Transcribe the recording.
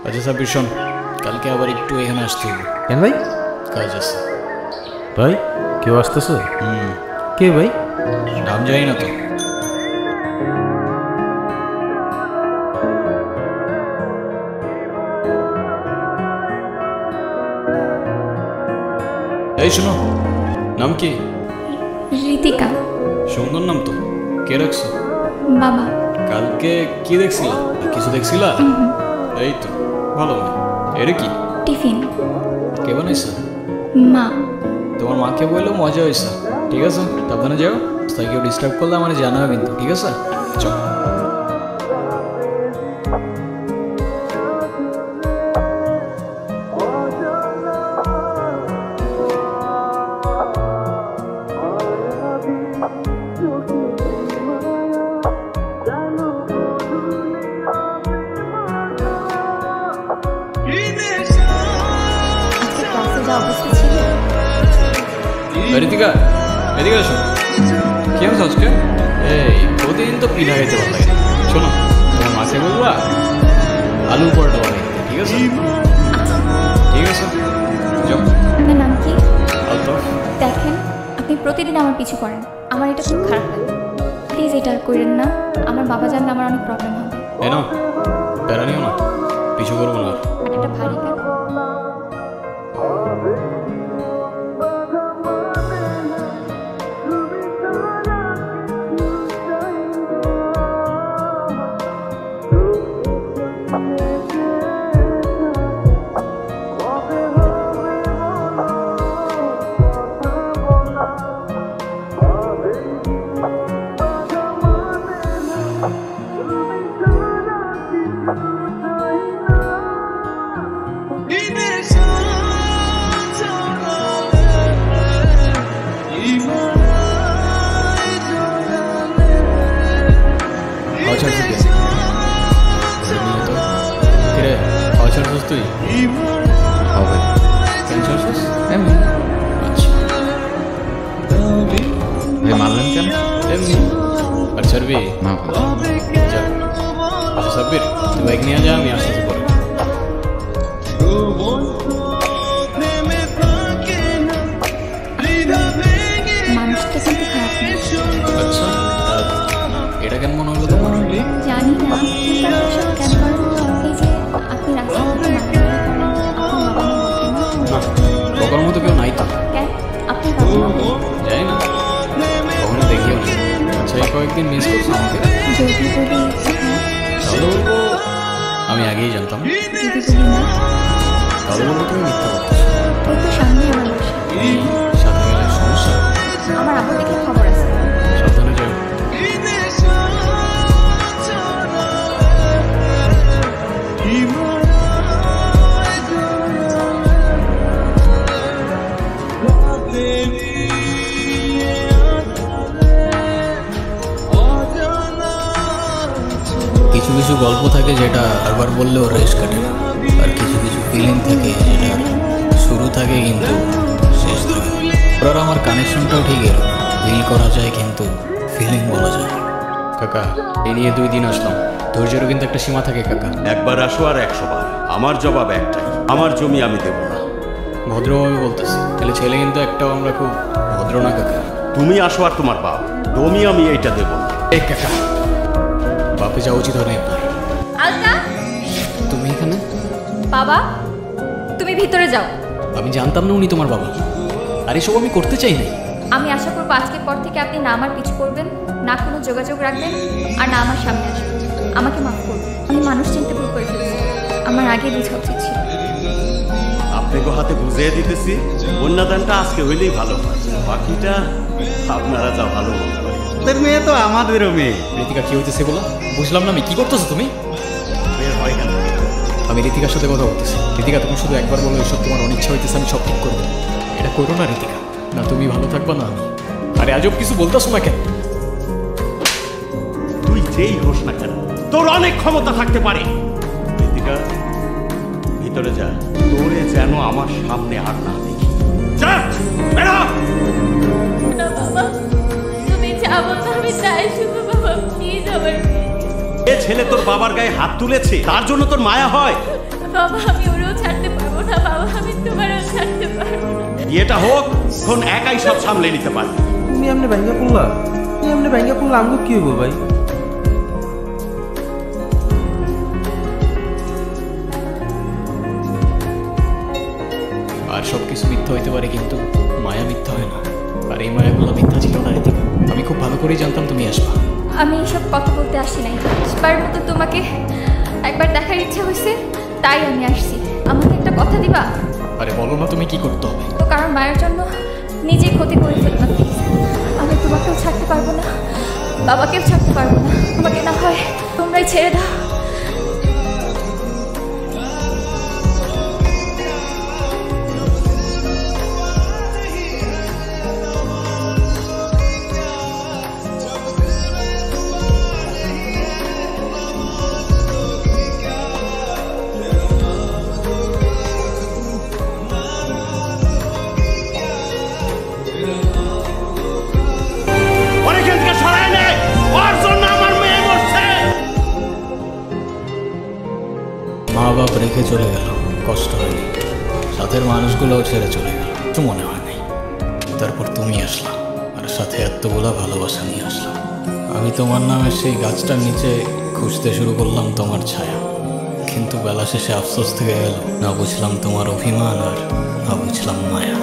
আচ্ছা সাব্বির শোন, কালকে আবার একটু এখানে আসতে হবে। কেন ভাই? কাজ আছে ভাই। কেউ আসতেছে? কে ভাই? নাম জানি না তো। এই শোনো, নাম কি? ঋতিকা। সুন্দর নাম তো, কে রাখছো? বাবা। কালকে কি দেখছিলা? কিছু দেখছিলা? এই তো ভালো না। এর কি টিফিন? কে বানাইছে? মা। তোমার মাকে বললেও মজা হয়েছে। ঠিক আছে, সাবধানে যাও। তাই কেউ ডিস্টার্ব করলে আমার জানাবে কিন্তু, ঠিক আছে? চল। ঋতিকা, এদিকে আসো। কি আছে আজকে? এই প্রতিদিন তো পিঠা খাইতে ভালো লাগে। শোনো, তোমার মাছে বলবা আলু পরোটা বানাইতে, ঠিক আছে? ঠিক আছে, যাও। আপনার নাম কি? আলতাফ। দেখেন, আপনি প্রতিদিন আমার পিছু করেন, আমার এটা খুব খারাপ লাগে। প্লিজ এটা আর করেন না, আমার বাবা জানলে আমার অনেক প্রবলেম হবে। এই নাও, প্যারা নিও না, পিছু করবো না। আর এটা ভারী কেন? তুই ভাই মারলেন কেন? এমনি। আর ছাড়বি না। আচ্ছা সাব্বির, তুই বাইক নিয়ে যা, আমি আসতেছি পরে। মানুষটা কিন্তু খারাপ না। আচ্ছা, এটা কেন মনে হলো তোমার? জানি না, কিন্তু আপনি সব কেন করেন? এই যে আপনি রাস্তাঘাটে মারামারি করেন, আপনার বাবা মা বকেন না? না, বকার মতো কেউ নাই তো। কেন? আপনার বাবা মা বলেন? জানি না, কখনো দেখিও না। আচ্ছা, এই কয়েকদিন মিস করছো আমাকে? যদি বলি হ্যাঁ, তাহলে বলবো আমি আগেই জানতাম। যদি বলি না, তাহলে বলবো তুমি মিথ্যা করতেছো। ওই তো সামনে আমার বাসা। সাথে গেলে সমস্যা? আমার আব্বু দেখলে খবর আছে। সাবধানে যাও। কিছু কিছু গল্প থাকে যেটা বারবার বললেও রেশ কাটে না, আর কিছু কিছু ফিলিং থাকে যেটা শুরু থাকে কিন্তু শেষ থাকে। ওর আমার কানেকশনটাও ঠিক এরকম, ফিল করা যায় কিন্তু ফিলিং বলা যায়। কাকা, এই নিয়ে 2 দিন আসলাম, ধৈর্যেরও কিন্তু একটা সীমা থাকে কাকা। একবার আসো আর 100 বার। আমার জবাব একটাই, আমার জমি আমি দেব না। ভদ্রভাবে বলতেছি, তাহলে ছেলে কিন্তু একটাও আমরা খুব ভদ্র না কাকা। তুমি আসো আর তোমার বাপ, জমি আমি এইটা দেব না। এই কাকা, বাপে যাওয়া উচিত হয় না আপনার। আলতা, তুমি এখানে? বাবা তুমি ভিতরে যাও। আমি জানতাম না উনি তোমার বাবা, আর এসব আমি করতে চাই নাই। আমি আশা করবো আজকের পর থেকে আপনি না আমার পিছু করবেন, না কোনো যোগাযোগ রাখবেন, আর না আমার সামনে আসবেন। আমাকে মাফ করবেন, আমি মানুষ চিনতে ভুল করে ফেলেছি, আমার আগে বোঝা উচিত ছিল। আপনাকে হাতে বুঝিয়ে দিতেছি, কন্যাদানটা আজকে হইলেই ভালো হয়, বাকিটা আপনারা যা ভালো বলতে পারেন। তোর মেয়ে তো আমাদেরও মেয়ে। ঋতিকা, কি হইতেছে বলো? বুঝলাম না আমি, কি করতেছো তুমি? বের হয় কেন? আমি ঋতিকার সাথে কথা বলতেছি। ঋতিকা, তুমি শুধু একবার বলো এসব তোমার অনিচ্ছা হইতেছে, আমি সব ঠিক করবো। এটা করো না ঋতিকা, না তুমি ভালো থাকবা না আমি। আরে আজব কিছু বলতেছো না কেন? তুই যেই হোস না কেন, তোর অনেক ক্ষমতা থাকতে পারে। ঋতিকা, ভিতরে যা, তোরে যেন আমার সামনে আর না দেখি। যা, বেরো। না বাবা, তুমি যা বলছো আমি তাই শুনবো বাবা, প্লিজ আমার। এ ছেলে তোর বাবার গায়ে হাত তুলেছে, তার জন্য তোর মায়া হয়? বাবা আমি ওরেও ছাড়তে পারবো না, বাবা আমি তোমারও ছাড়তে পারবো না। বিয়েটা হোক, তখন একাই সব সামলে নিতে পারবে। তুমি এমনি ব্যাঙ্গা পড়লা আমাকে কি হবো ভাই? আর সব কিছু মিথ্যা হইতে পারে, কিন্তু মায়া মিথ্যা হয় না। আর এই মায়াগুলো মিথ্যা ছিল না ঋতিকা। আমি খুব ভালো করেই জানতাম তুমি আসবা। আমি এসব কথা বলতে আসি নাই, এবার মতো তোমাকে একবার দেখার ইচ্ছা হয়েছে, তাই আমি আসছি। আমাকে একটা কথা দিবা? আরে বলো না তুমি কি করতে হবে। তো কারণ মায়ের জন্য নিজেই ক্ষতি করে ফেললাম। আমি তোমাকেও ছাড়তে পারবো না, বাবাকেও ছাড়তে পারবো না। আমাকে না হয় তোমরাই ছেড়ে দাও। মা বাপ রেখে চলে গেল, কষ্ট হয়নি। সাথের মানুষগুলোও ছেড়ে চলে গেল, তো মনে হয় নাই। তারপর তুমি আসলা, আর সাথে এতগুলা ভালোবাসা নিয়ে আসলাম। আমি তোমার নামে সেই গাছটার নিচে খুঁজতে শুরু করলাম তোমার ছায়া, কিন্তু বেলা শেষে আফসোস থেকে গেল। না বুঝলাম তোমার অভিমান, আর না বুঝলাম মায়া।